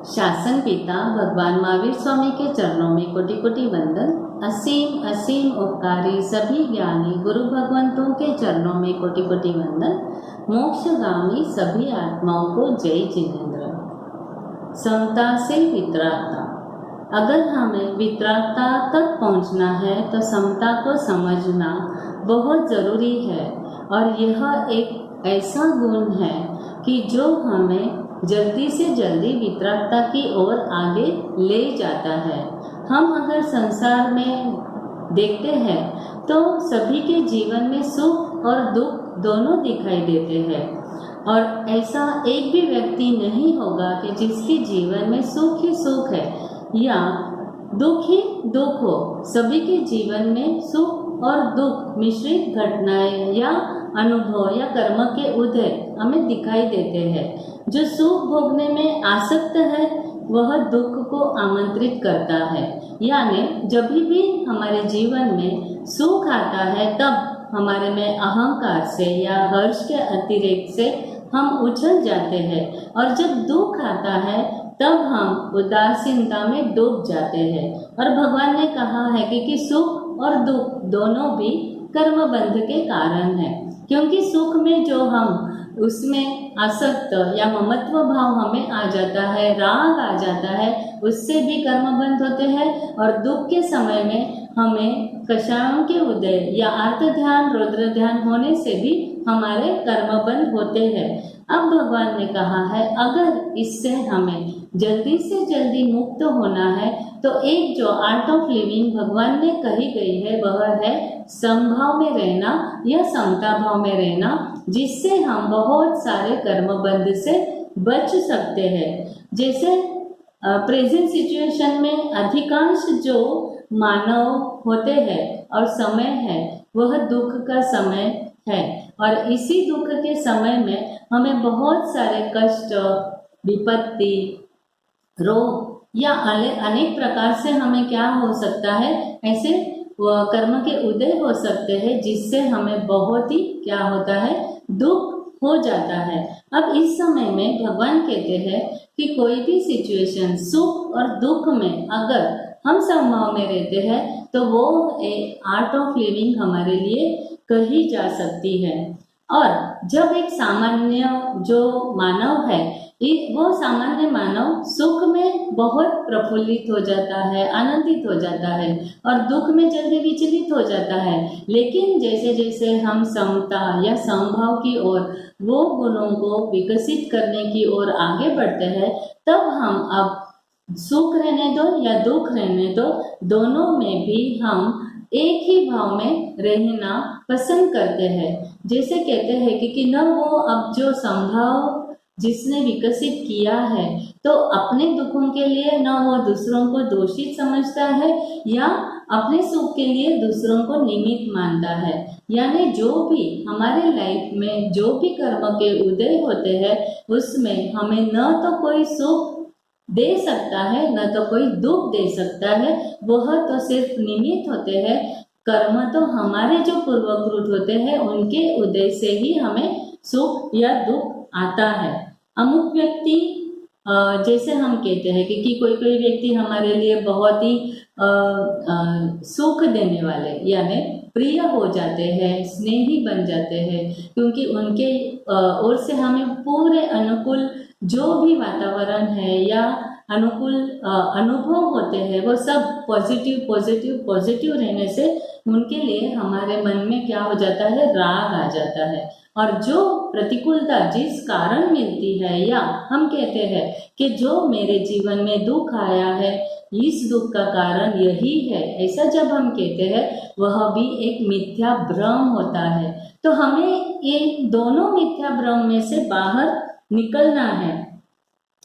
शासन पिता भगवान महावीर स्वामी के चरणों में कोटि कोटि वंदन। असीम असीम उपकारी सभी ज्ञानी गुरु भगवंतों के चरणों में कोटि कोटि वंदन। मोक्षगामी सभी आत्माओं को जय जिनेन्द्र। समता से वितरागता। अगर हमें वितरागता तक पहुंचना है तो समता को समझना बहुत ज़रूरी है, और यह एक ऐसा गुण है कि जो हमें जल्दी से जल्दी वितरागता की ओर आगे ले जाता है। हम अगर संसार में देखते हैं तो सभी के जीवन में सुख और दुख दोनों दिखाई देते हैं, और ऐसा एक भी व्यक्ति नहीं होगा कि जिसके जीवन में सुख ही सुख है या दुख ही दुख हो। सभी के जीवन में सुख और दुख मिश्रित घटनाएं या अनुभव या कर्म के उदय हमें दिखाई देते हैं। जो सुख भोगने में आसक्त है वह दुख को आमंत्रित करता है, यानी जब भी हमारे जीवन में सुख आता है तब हमारे में अहंकार से या हर्ष के अतिरेक से हम उछल जाते हैं, और जब दुख आता है तब हम उदासीनता में डूब जाते हैं। और भगवान ने कहा है कि सुख और दुख दोनों भी कर्म बंध के कारण है, क्योंकि सुख में जो हम उसमें आसक्त या ममत्व भाव हमें आ जाता है, राग आ जाता है, उससे भी कर्म बंध होते हैं। और दुख के समय में हमें कषायों के उदय या आर्त ध्यान रुद्र ध्यान होने से भी हमारे कर्म बंध होते हैं। अब भगवान ने कहा है अगर इससे हमें जल्दी से जल्दी मुक्त होना है तो एक जो आर्ट ऑफ लिविंग भगवान ने कही गई है वह है समभाव में रहना या समता भाव में रहना, जिससे हम बहुत सारे कर्म बंध से बच सकते हैं। जैसे प्रेजेंट सिचुएशन में अधिकांश जो मानव होते हैं और समय है वह दुख का समय है, और इसी दुख के समय में हमें बहुत सारे कष्ट, विपत्ति, रोग या अनेक प्रकार से हमें क्या हो सकता है, ऐसे कर्म के उदय हो सकते हैं जिससे हमें बहुत ही क्या होता है, दुख हो जाता है। अब इस समय में भगवान कहते हैं कि कोई भी सिचुएशन सुख और दुख में अगर हम समभाव में रहते हैं तो वो एक आर्ट ऑफ लिविंग हमारे लिए कही जा सकती है। और जब एक सामान्य जो मानव है वो सामान्य मानव सुख में बहुत प्रफुल्लित हो जाता है, आनंदित हो जाता है, और दुख में जल्दी विचलित हो जाता है। लेकिन जैसे जैसे हम समता या समभाव की ओर वो गुणों को विकसित करने की ओर आगे बढ़ते हैं, तब हम अब सुख रहने दो या दुख रहने दो, दोनों में भी हम एक ही भाव में रहना पसंद करते हैं। जैसे कहते हैं कि न वो अब जो संभाव जिसने विकसित किया है तो अपने दुखों के लिए न वो दूसरों को दोषित समझता है या अपने सुख के लिए दूसरों को निमित्त मानता है। यानी जो भी हमारे लाइफ में जो भी कर्म के उदय होते हैं उसमें हमें न तो कोई सुख दे सकता है न तो कोई दुख दे सकता है, वह तो सिर्फ निमित्त होते हैं। कर्म तो हमारे जो पूर्वकृत होते हैं उनके उदय से ही हमें सुख या दुख आता है। अमुक व्यक्ति जैसे हम कहते हैं कि कोई कोई व्यक्ति हमारे लिए बहुत ही सुख देने वाले यानी प्रिय हो जाते हैं, स्नेही बन जाते हैं, क्योंकि उनके ओर से हमें पूरे अनुकूल जो भी वातावरण है या अनुकूल अनुभव होते हैं वो सब पॉजिटिव पॉजिटिव पॉजिटिव रहने से उनके लिए हमारे मन में क्या हो जाता है, राग आ जाता है। और जो प्रतिकूलता जिस कारण मिलती है या हम कहते हैं कि जो मेरे जीवन में दुख आया है इस दुख का कारण यही है, ऐसा जब हम कहते हैं वह भी एक मिथ्या भ्रम होता है। तो हमें ये दोनों मिथ्या भ्रम में से बाहर निकलना है,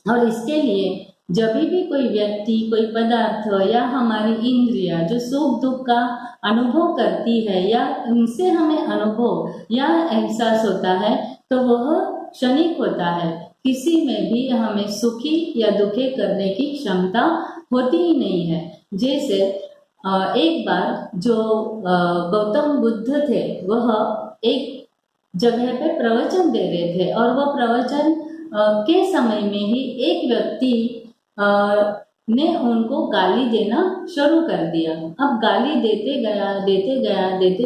और इसके लिए जब भी कोई व्यक्ति, कोई पदार्थ या हमारी इंद्रिया जो सुख दुख का अनुभव करती है या उनसे हमें अनुभव या एहसास होता है तो वह क्षणिक होता है। किसी में भी हमें सुखी या दुखी करने की क्षमता होती ही नहीं है। जैसे एक बार जो गौतम बुद्ध थे वह एक जगह पे प्रवचन दे रहे थे, और वह प्रवचन के समय में ही एक व्यक्ति ने उनको गाली देना शुरू कर दिया। अब गाली देते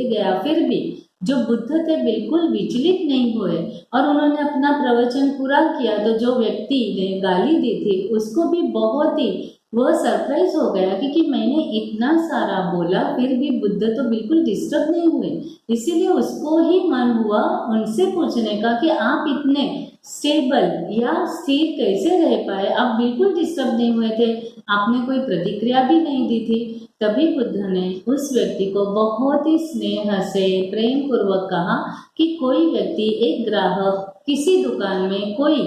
गया, फिर भी जो बुद्ध थे बिल्कुल विचलित नहीं हुए और उन्होंने अपना प्रवचन पूरा किया। तो जो व्यक्ति ने गाली दी थी उसको भी बहुत ही वह सरप्राइज हो गया, क्योंकि मैंने इतना सारा बोला फिर भी बुद्ध तो बिल्कुल डिस्टर्ब नहीं हुए। इसीलिए उसको ही मन हुआ उनसे पूछने का कि आप इतने स्टेबल या स्थिर कैसे रह पाए, आप बिल्कुल डिस्टर्ब नहीं हुए थे, आपने कोई प्रतिक्रिया भी नहीं दी थी। तभी बुद्ध ने उस व्यक्ति को बहुत ही स्नेह से प्रेम पूर्वक कहा कि कोई व्यक्ति, एक ग्राहक किसी दुकान में कोई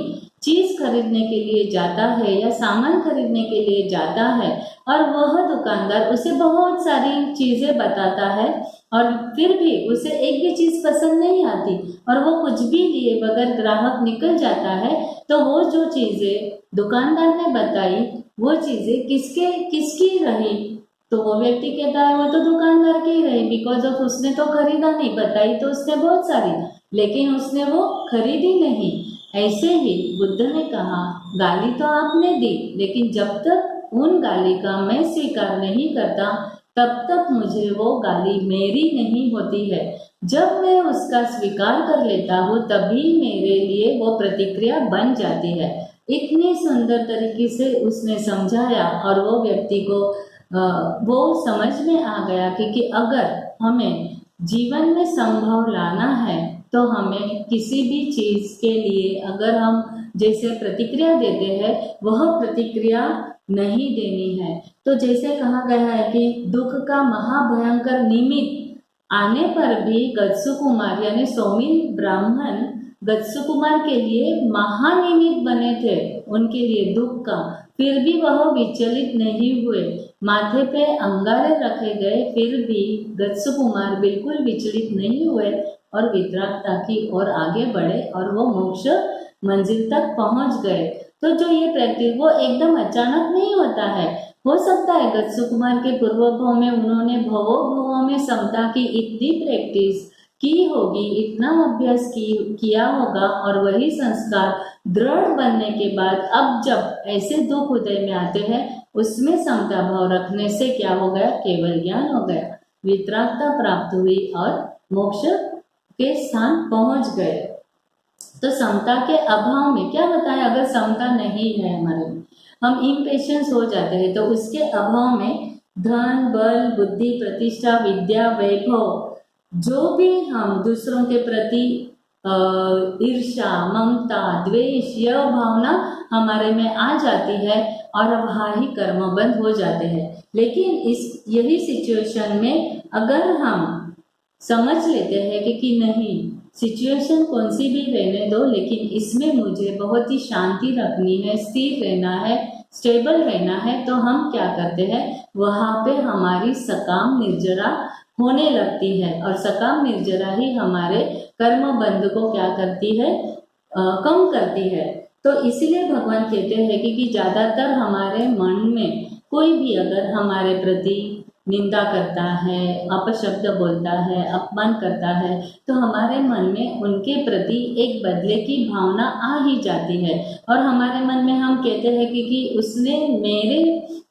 चीज खरीदने के लिए जाता है या सामान खरीदने के लिए जाता है और वह दुकानदार उसे बहुत सारी चीजें बताता है और फिर भी उसे एक भी चीज पसंद नहीं आती और वो कुछ भी लिए बगैर ग्राहक निकल जाता है, तो वो जो चीजें दुकानदार ने बताई वो चीजें किसकी रही, तो वो व्यक्ति कहता है वो तो दुकानदार की ही रही, बिकॉज ऑफ उसने तो खरीदा नहीं, बताई तो उसने बहुत सारी लेकिन उसने वो खरीदी नहीं। ऐसे ही बुद्ध ने कहा गाली तो आपने दी, लेकिन जब तक उन गाली का मैं स्वीकार नहीं करता तब तक मुझे वो गाली मेरी नहीं होती है। जब मैं उसका स्वीकार कर लेता हूँ तभी मेरे लिए वो प्रतिक्रिया बन जाती है। इतनी सुंदर तरीके से उसने समझाया और वो व्यक्ति को वो समझ में आ गया कि अगर हमें जीवन में संभव लाना है तो हमें किसी भी चीज के लिए अगर हम जैसे प्रतिक्रिया देते हैं वह प्रतिक्रिया नहीं देनी है। तो जैसे कहा गया है कि दुख का महाभयंकर निमित्त आने पर भी गत्सु कुमार यानी सौमिल ब्राह्मण गत्सु कुमार के लिए महानिमित्त बने थे उनके लिए दुख का, फिर भी वह विचलित नहीं हुए। माथे पे अंगारे रखे गए फिर भी गत्सु कुमार बिल्कुल विचलित नहीं हुए और वितरागता की ओर आगे बढ़े और वो मोक्ष मंजिल तक पहुंच गए। तो जो ये प्रैक्टिस वो एकदम अचानक नहीं होता है। हो सकता है गत्सु कुमार के पूर्व भव में उन्होंने भवों में समता की इतनी प्रैक्टिस की होगी, इतना अभ्यास किया होगा और वही संस्कार दृढ़ बनने के बाद अब जब ऐसे दुख उदय में आते हैं उसमें समता भाव रखने से क्या हो गया, केवल ज्ञान हो गया, वितरागता प्राप्त हुई और मोक्ष के स्थान पहुंच गए। तो समता के अभाव में क्या बताएं, अगर समता नहीं है हमारे में, हम इम्पेशंस हो जाते हैं, तो उसके अभाव में धन बल बुद्धि प्रतिष्ठा विद्या वैभव जो भी हम दूसरों के प्रति ईर्ष्या ममता द्वेष यह भावना हमारे में आ जाती है और वहाँ ही कर्म बंद हो जाते हैं। लेकिन यही सिचुएशन में अगर हम समझ लेते हैं कि नहीं सिचुएशन कौन सी भी रहने दो, लेकिन इसमें मुझे बहुत ही शांति रखनी है, स्थिर रहना है, स्टेबल रहना है, तो हम क्या करते हैं वहाँ पे हमारी सकाम निर्जरा होने लगती है और सकाम निर्जरा ही हमारे कर्म बंध को क्या करती है, कम करती है। तो इसलिए भगवान कहते हैं कि ज़्यादातर हमारे मन में कोई भी अगर हमारे प्रति निंदा करता है, अपशब्द बोलता है, अपमान करता है, तो हमारे मन में उनके प्रति एक बदले की भावना आ ही जाती है और हमारे मन में हम कहते हैं कि उसने मेरे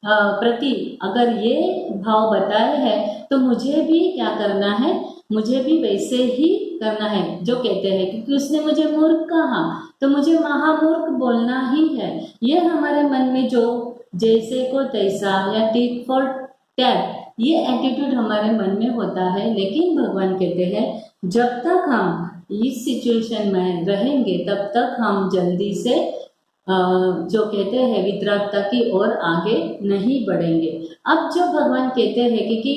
प्रति अगर ये भाव बताए हैं तो मुझे भी क्या करना है, मुझे भी वैसे ही करना है। जो कहते हैं क्योंकि उसने मुझे मूर्ख कहा तो मुझे महामूर्ख बोलना ही है। ये हमारे मन में जो जैसे को तैसा या टिट फॉर टैट ये एटीट्यूड हमारे मन में होता है। लेकिन भगवान कहते हैं जब तक हम इस सिचुएशन में रहेंगे तब तक हम जल्दी से जो कहते हैं वितरागता की ओर आगे नहीं बढ़ेंगे। अब जो भगवान कहते हैं कि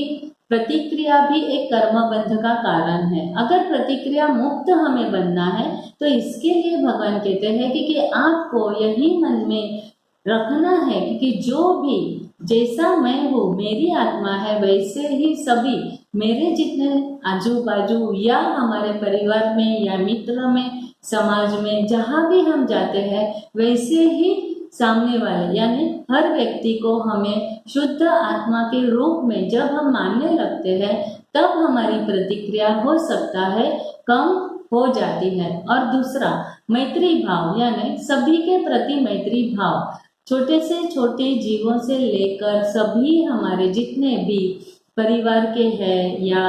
प्रतिक्रिया भी एक कर्मबंध का कारण है। अगर प्रतिक्रिया मुक्त हमें बनना है तो इसके लिए भगवान कहते हैं कि आपको यही मन में रखना है कि जो भी जैसा मैं हूँ मेरी आत्मा है वैसे ही सभी मेरे जितने आजू बाजू या हमारे परिवार में या मित्र में समाज में जहाँ भी हम जाते हैं वैसे ही सामने वाले यानी हर व्यक्ति को हमें शुद्ध आत्मा के रूप में जब हम मानने लगते हैं तब हमारी प्रतिक्रिया हो सकता है कम हो जाती है। और दूसरा मैत्री भाव यानी सभी के प्रति मैत्री भाव, छोटे से छोटे जीवों से लेकर सभी हमारे जितने भी परिवार के हैं या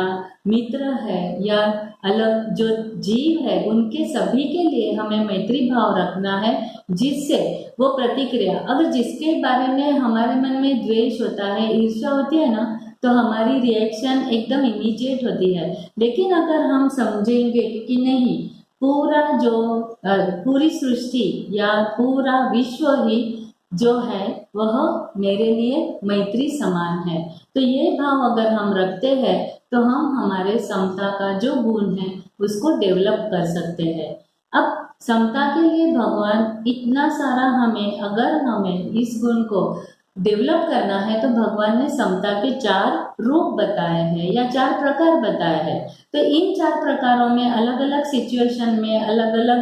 मित्र है या अलग जो जीव है, उनके सभी के लिए हमें मैत्री भाव रखना है, जिससे वो प्रतिक्रिया, अगर जिसके बारे में हमारे मन में द्वेष होता है, ईर्ष्या होती है ना, तो हमारी रिएक्शन एकदम इमीडिएट होती है। लेकिन अगर हम समझेंगे कि नहीं, पूरा जो पूरी सृष्टि या पूरा विश्व ही जो है वह मेरे लिए मैत्री समान है, तो ये भाव अगर हम रखते हैं तो हम हमारे समता का जो गुण है उसको डेवलप कर सकते हैं। अब समता के लिए भगवान इतना सारा अगर हमें इस गुण को डेवलप करना है तो भगवान ने समता के 4 रूप बताए हैं या 4 प्रकार बताए हैं। तो इन 4 प्रकारों में अलग अलग सिचुएशन में, अलग अलग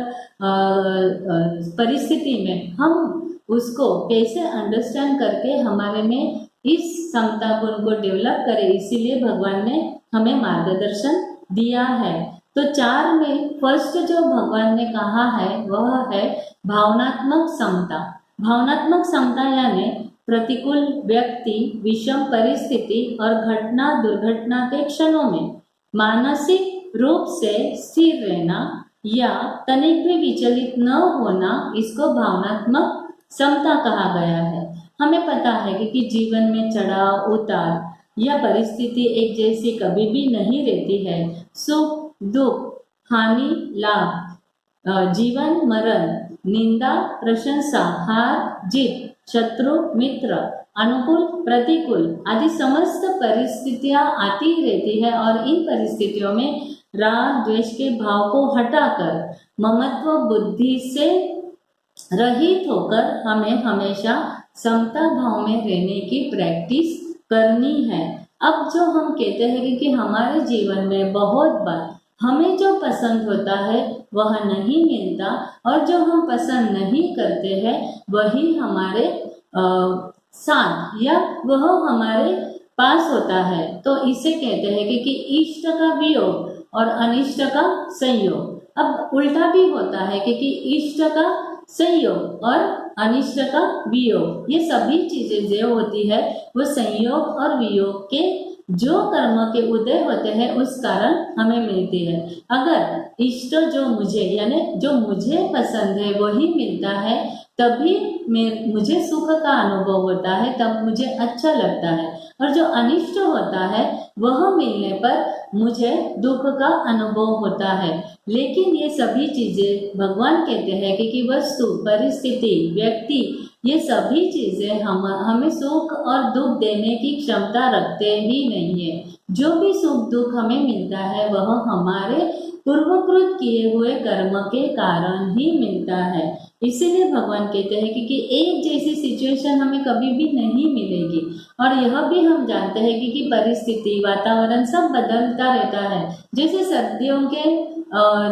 परिस्थिति में हम उसको कैसे अंडरस्टैंड करके हमारे में इस समता गुण को डेवलप करें, इसीलिए भगवान ने हमें मार्गदर्शन दिया है। तो 4 में फर्स्ट जो भगवान ने कहा है वह है भावनात्मक समता। भावनात्मक समता यानी प्रतिकूल व्यक्ति, विषम परिस्थिति और घटना दुर्घटना के क्षणों में मानसिक रूप से स्थिर रहना या तनिक भी विचलित न होना, इसको भावनात्मक समता कहा गया है। हमें पता है कि जीवन में चढ़ाव उतार या परिस्थिति एक जैसी कभी भी नहीं रहती है। सुख दुख, हानि लाभ, जीवन मरण, निंदा प्रशंसा, हार जीत, शत्रु मित्र, अनुकूल प्रतिकूल आदि समस्त परिस्थितियां आती रहती है, और इन परिस्थितियों में राग द्वेष के भाव को हटाकर ममत्व बुद्धि से रहित होकर हमें हमेशा समता भाव में रहने की प्रैक्टिस करनी है। अब जो हम कहते हैं कि हमारे जीवन में बहुत बार हमें जो पसंद होता है वह नहीं मिलता, और जो हम पसंद नहीं करते हैं वही हमारे साथ या वह हमारे पास होता है। तो इसे कहते हैं कि इष्ट का वियोग और अनिष्ट का संयोग। अब उल्टा भी होता है कि इष्ट का संयोग और अनिष्ट का वियोग, ये सभी चीजें जो होती है वो संयोग और वियोग के जो कर्म के उदय होते हैं उस कारण हमें मिलती है। अगर इष्ट जो मुझे यानी जो मुझे पसंद है वही मिलता है तभी मुझे सुख का अनुभव होता है, तब मुझे अच्छा लगता है, और जो अनिष्ट होता है वह मिलने पर मुझे दुख का अनुभव होता है। लेकिन ये सभी चीजें भगवान कहते हैं कि वस्तु, परिस्थिति, व्यक्ति, ये सभी चीजें हमें सुख और दुख देने की क्षमता रखते ही नहीं है। जो भी सुख दुख हमें मिलता है वह हमारे पूर्वकृत किए हुए कर्म के कारण ही मिलता है। इसीलिए भगवान कहते हैं कि एक जैसी सिचुएशन हमें कभी भी नहीं मिलेगी, और यह भी हम जानते हैं कि परिस्थिति, वातावरण सब बदलता रहता है। जैसे सर्दियों के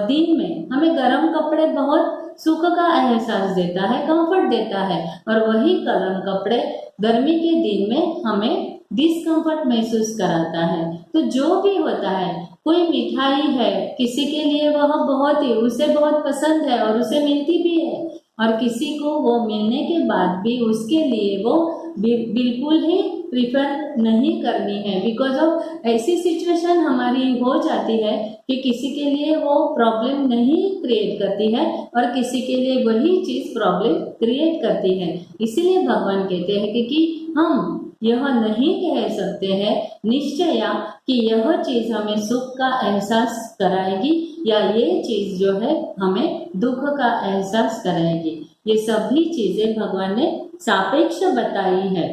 दिन में हमें गर्म कपड़े बहुत सुख का एहसास देता है, कंफर्ट देता है, और वही गर्म कपड़े गर्मी के दिन में हमें डिस्कम्फर्ट महसूस कराता है। तो जो भी होता है, कोई मिठाई है किसी के लिए वह उसे बहुत पसंद है और उसे मिलती भी है, और किसी को वो मिलने के बाद भी उसके लिए वो बिल्कुल ही प्रिफर नहीं करनी है, बिकॉज ऑफ ऐसी सिचुएशन हमारी हो जाती है कि किसी के लिए वो प्रॉब्लम नहीं क्रिएट करती है और किसी के लिए वही चीज प्रॉब्लम क्रिएट करती है। इसीलिए भगवान कहते हैं कि हम यह नहीं कह सकते हैं निश्चय कि यह चीज हमें सुख का एहसास कराएगी या ये चीज जो है हमें दुख का एहसास कराएगी। ये सभी चीजें भगवान ने सापेक्ष बताई है।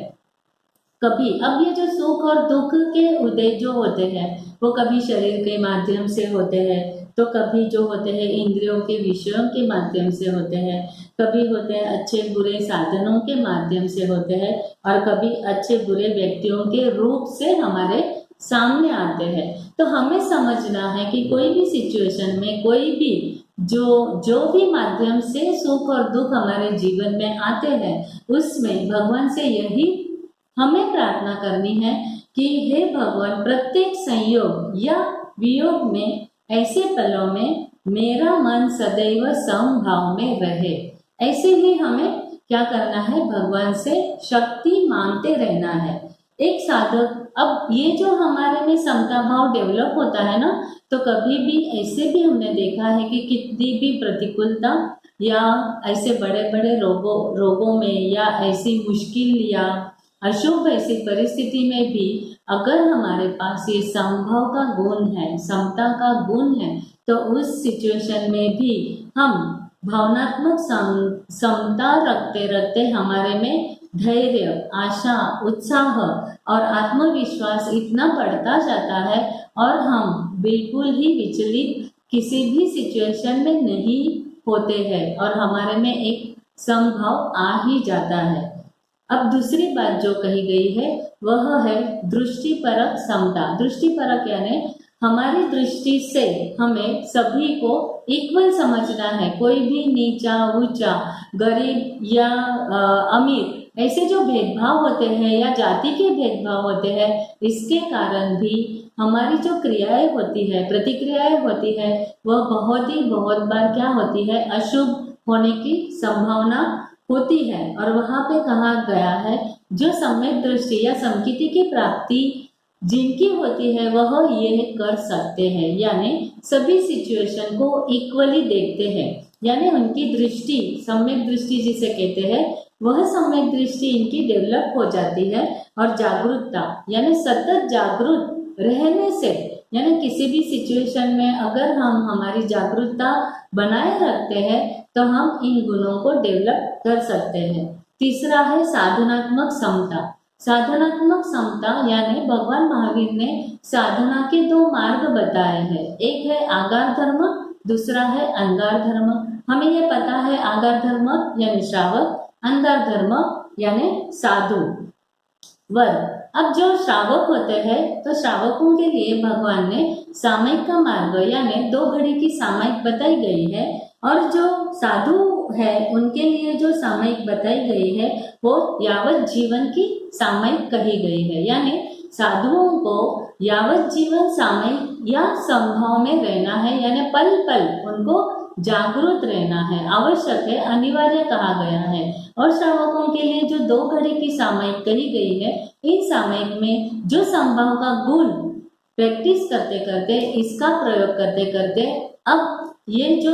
कभी अब ये जो सुख और दुख के उदय जो होते हैं वो कभी शरीर के माध्यम से होते हैं, तो कभी जो होते हैं इंद्रियों के विषयों के माध्यम से होते हैं, कभी होते हैं अच्छे बुरे साधनों के माध्यम से होते हैं, और कभी अच्छे बुरे व्यक्तियों के रूप से हमारे सामने आते हैं। तो हमें समझना है कि कोई भी सिचुएशन में कोई भी जो भी माध्यम से सुख और दुख हमारे जीवन में आते हैं उसमें भगवान से यही हमें प्रार्थना करनी है कि हे भगवान, प्रत्येक संयोग या वियोग में ऐसे पलों में मेरा मन सदैव समभाव में रहे। ऐसे ही हमें क्या करना है, भगवान से शक्ति मांगते रहना है। एक साधक, अब ये जो हमारे में समता भाव डेवलप होता है ना, तो कभी भी ऐसे भी हमने देखा है कि कितनी भी प्रतिकूलता या ऐसे बड़े बड़े रोगों में या ऐसी मुश्किल या अशुभ ऐसी परिस्थिति में भी अगर हमारे पास ये समभाव का गुण है, समता का गुण है, तो उस सिचुएशन में भी हम भावनात्मक समता रखते रखते हमारे में धैर्य, आशा, उत्साह और आत्मविश्वास इतना बढ़ता जाता है और हम बिल्कुल ही विचलित किसी भी सिचुएशन में नहीं होते हैं और हमारे में एक समभाव आ ही जाता है। अब दूसरी बात जो कही गई है वह है दृष्टिपरक समता। दृष्टिपरक यानी हमारी दृष्टि से हमें सभी को इक्वल समझना है, कोई भी नीचा ऊंचा, गरीब या अमीर ऐसे जो भेदभाव होते हैं या जाति के भेदभाव होते हैं, इसके कारण भी हमारी जो क्रियाएं होती है, प्रतिक्रियाएं होती है, वह बहुत बार क्या होती है, अशुभ होने की संभावना होती है। और वहाँ पे कहा गया है जो सम्यक दृष्टि या समकिति की प्राप्ति जिनकी होती है वह ये कर सकते हैं, यानी सभी सिचुएशन को इक्वली देखते हैं, यानी उनकी दृष्टि, सम्यक दृष्टि जिसे कहते हैं, वह सम्यक दृष्टि इनकी डेवलप हो जाती है। और जागरूकता यानी सतत जागरूक रहने से, यानी किसी भी सिचुएशन में अगर हम हमारी जागरूकता बनाए रखते हैं तो हम इन गुणों को डेवलप कर सकते हैं। तीसरा है साधनात्मक समता। साधनात्मक समता यानी भगवान महावीर ने साधना के 2 मार्ग बताए हैं, एक है आगार धर्म, दूसरा है अंगार धर्म। हमें यह पता है आगार धर्म यानी श्रावक, अंगार धर्म यानी साधु वर्ग। अब जो श्रावक होते हैं तो श्रावकों के लिए भगवान ने सामयिक का मार्ग यानी 2 घड़ी की सामयिक बताई गई है, और जो साधु है उनके लिए जो सामयिक बताई गई है वो यावत जीवन की सामयिक कही गई है। यानी साधुओं को यावत जीवन सामयिक या संभाव में रहना है, यानी पल पल उनको जागरूक रहना है, आवश्यक है, अनिवार्य कहा गया है। और श्रावकों के लिए जो 2 घड़ी की सामयिक कही गई है, इन सामयिक में जो संभाव का गुण प्रैक्टिस करते करते, इसका प्रयोग करते करते अब ये जो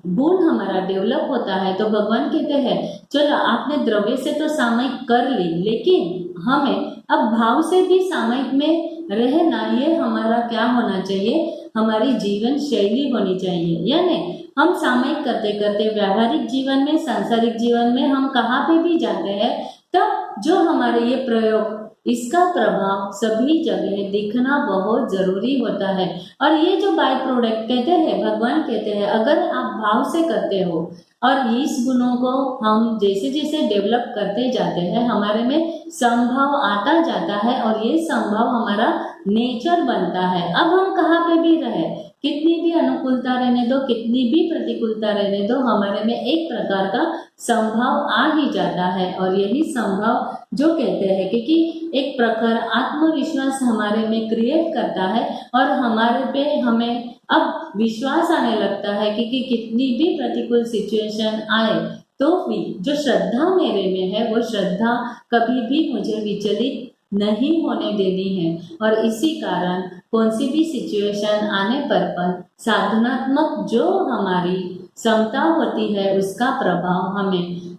गुण हमारा डेवलप होता है, तो भगवान कहते हैं चलो आपने द्रव्य से तो सामयिक कर ली, लेकिन हमें अब भाव से भी सामयिक में रहना, ये हमारा क्या होना चाहिए, हमारी जीवन शैली होनी चाहिए। यानी हम सामयिक करते करते व्यावहारिक जीवन में, सांसारिक जीवन में हम कहाँ पे भी जाते हैं, तब जो हमारे ये प्रयोग, इसका प्रभाव सभी जगह दिखना बहुत जरूरी होता है। और ये जो बाय प्रोडक्ट कहते हैं, भगवान कहते हैं अगर आप भाव से करते हो और इस गुणों को हम जैसे जैसे डेवलप करते जाते हैं, हमारे में संभाव आता जाता है और ये संभाव हमारा नेचर बनता है। अब हम कहाँ पे भी रहे, कितनी भी अनुकूलता रहने दो, कितनी भी प्रतिकूलता रहने दो, हमारे में एक प्रकार का संभाव आ ही जाता है। और यही संभाव जो कहते हैं कि एक प्रकार आत्मविश्वास हमारे में क्रिएट करता है और हमारे पे हमें अब विश्वास आने लगता है कि कितनी भी प्रतिकूल सिचुएशन आए तो भी जो श्रद्धा मेरे में है, वो श्रद्धा कभी भी मुझे विचलित नहीं होने देनी है। और इसी कारण कौन सी भी सिचुएशन आने पर साधनात्मक जो हमारी क्षमता होती है, उसका प्रभाव हमें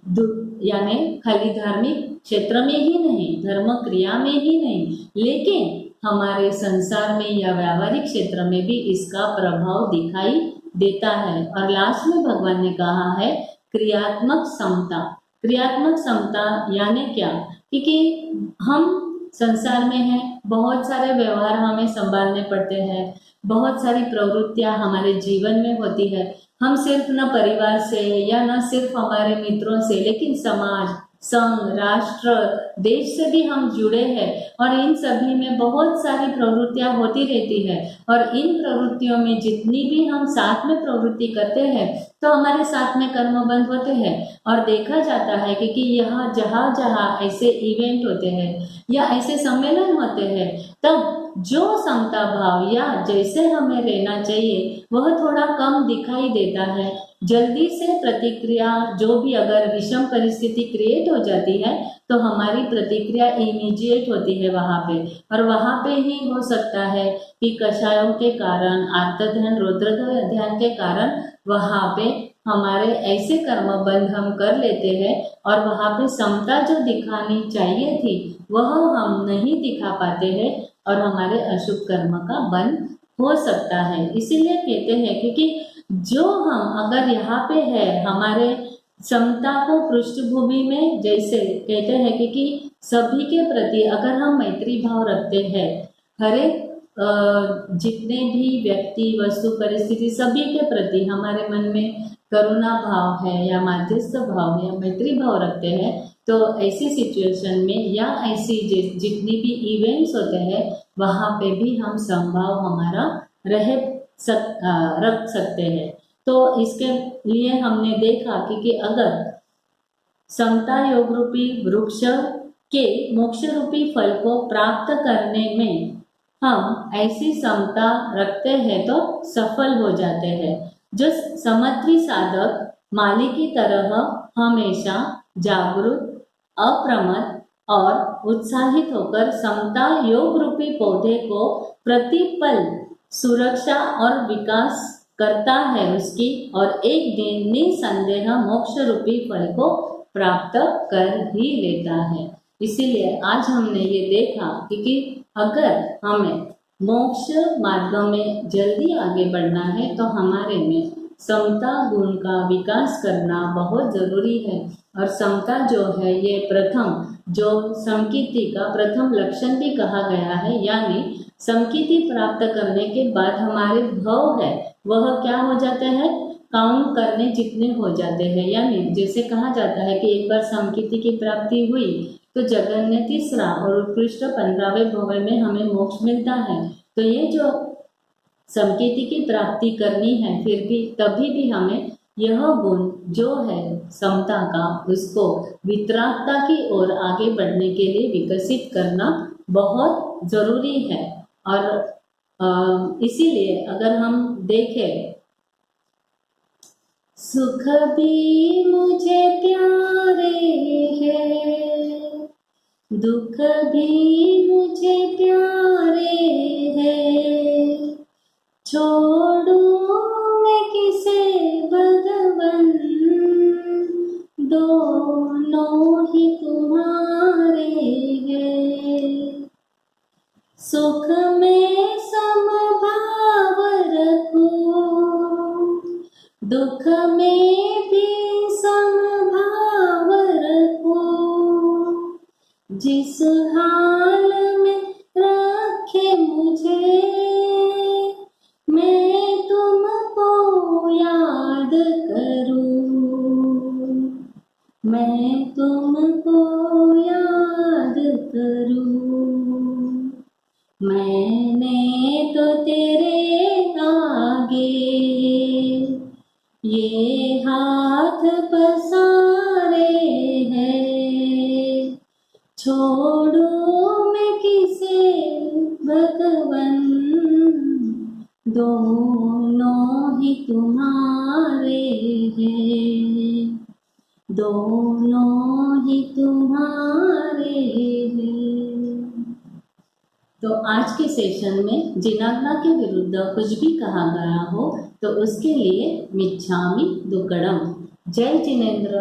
यानी खाली धार्मिक क्षेत्र में ही नहीं, धर्म क्रिया में ही नहीं, लेकिन हमारे संसार में या व्यावहारिक क्षेत्र में भी इसका प्रभाव दिखाई देता है। और लास्ट में भगवान ने कहा है क्रियात्मक समता। क्रियात्मक समता यानी क्या, क्योंकि हम संसार में हैं, बहुत सारे व्यवहार हमें संभालने पड़ते हैं, बहुत सारी प्रवृत्तियां हमारे जीवन में होती है। हम सिर्फ न परिवार से या न सिर्फ हमारे मित्रों से, लेकिन समाज, संघ, राष्ट्र, देश से भी हम जुड़े हैं और इन सभी में बहुत सारी प्रवृत्तियां होती रहती है। और इन प्रवृत्तियों में जितनी भी हम साथ में प्रवृत्ति करते हैं तो हमारे साथ में कर्मबंध होते हैं। और देखा जाता है कि यहाँ जहाँ जहाँ ऐसे इवेंट होते हैं या ऐसे सम्मेलन होते हैं, तब जो समता भाव या जैसे हमें रहना चाहिए वह थोड़ा कम दिखाई देता है। जल्दी से प्रतिक्रिया, जो भी अगर विषम परिस्थिति क्रिएट हो जाती है तो हमारी प्रतिक्रिया इमीडिएट होती है वहाँ पे, और वहाँ पे ही हो सकता है कि कषायों के कारण, आर्तध्यान रौद्र ध्यान के कारण वहाँ पे हमारे ऐसे कर्म बंध हम कर लेते हैं, और वहाँ पे समता जो दिखानी चाहिए थी वह हम नहीं दिखा पाते हैं, और हमारे अशुभ कर्म का बंध हो सकता है। इसीलिए कहते हैं क्योंकि जो हम अगर यहाँ पे है हमारे समता को पृष्ठभूमि में, जैसे कहते हैं कि सभी के प्रति अगर हम मैत्री भाव रखते हैं, हर एक जितने भी व्यक्ति वस्तु परिस्थिति सभी के प्रति हमारे मन में करुणा भाव है या माध्यस्थ भाव है या मैत्री भाव रखते हैं, तो ऐसी सिचुएशन में या ऐसी जितनी भी इवेंट्स होते हैं वहाँ पे भी हम समभाव हमारा रख सकते हैं। तो इसके लिए हमने देखा कि अगर समता योग रूपी वृक्ष के मोक्ष रूपी फल को प्राप्त करने में हम ऐसी समता रखते हैं तो सफल हो जाते हैं। जो समत्वी साधक माली की तरह हमेशा जागरूक, अप्रमत्त और उत्साहित होकर समता योग रूपी पौधे को प्रतिपल सुरक्षा और विकास करता है उसकी, और एक दिन निसंदेह मोक्ष रूपी फल को प्राप्त कर ही लेता है। इसीलिए आज हमने ये देखा कि अगर हमें मोक्ष मार्ग में जल्दी आगे बढ़ना है तो हमारे में समता गुण का विकास करना बहुत जरूरी है। और समता जो है ये प्रथम जो समकीर्ति का प्रथम लक्षण भी कहा गया है, यानी समकीर्ति प्राप्त करने के बाद हमारे भाव है वह क्या हो जाते हैं, काउंट करने जितने हो जाते हैं। यानी जैसे कहा जाता है कि एक बार समकीर्ति की प्राप्ति हुई तो जगन्य तीसरा और उत्कृष्ट 15वें भव में हमें मोक्ष मिलता है। तो ये जो समकीर्ति की प्राप्ति करनी है फिर भी तभी भी हमें यह गुण जो है समता का उसको वितरागता की ओर आगे बढ़ने के लिए विकसित करना बहुत जरूरी है। और इसीलिए अगर हम देखें, सुख भी मुझे प्यारे हैं, दुख भी मुझे प्यारे हैं, छोड़ूं मैं किसे भगवन, दोनों ही तुम्हारे हैं। सुख में समभाव रखूं, दुख में भी समभाव रखूं, जिस हाल में रखे मुझे मैं तुमको याद करूं, मैं तुमको याद करूं। मैंने तो तेरे आगे ये हाथ पसारे हैं, छोड़ूं मैं किसे भगवन, दोनों ही तुम्हारे हैं, दोनों ही तुम्हारे हैं। तो आज के सेशन में जिनाग्ना के विरुद्ध कुछ भी कहा गया हो तो उसके लिए मिच्छामि दुक्कडम। जय जिनेंद्र।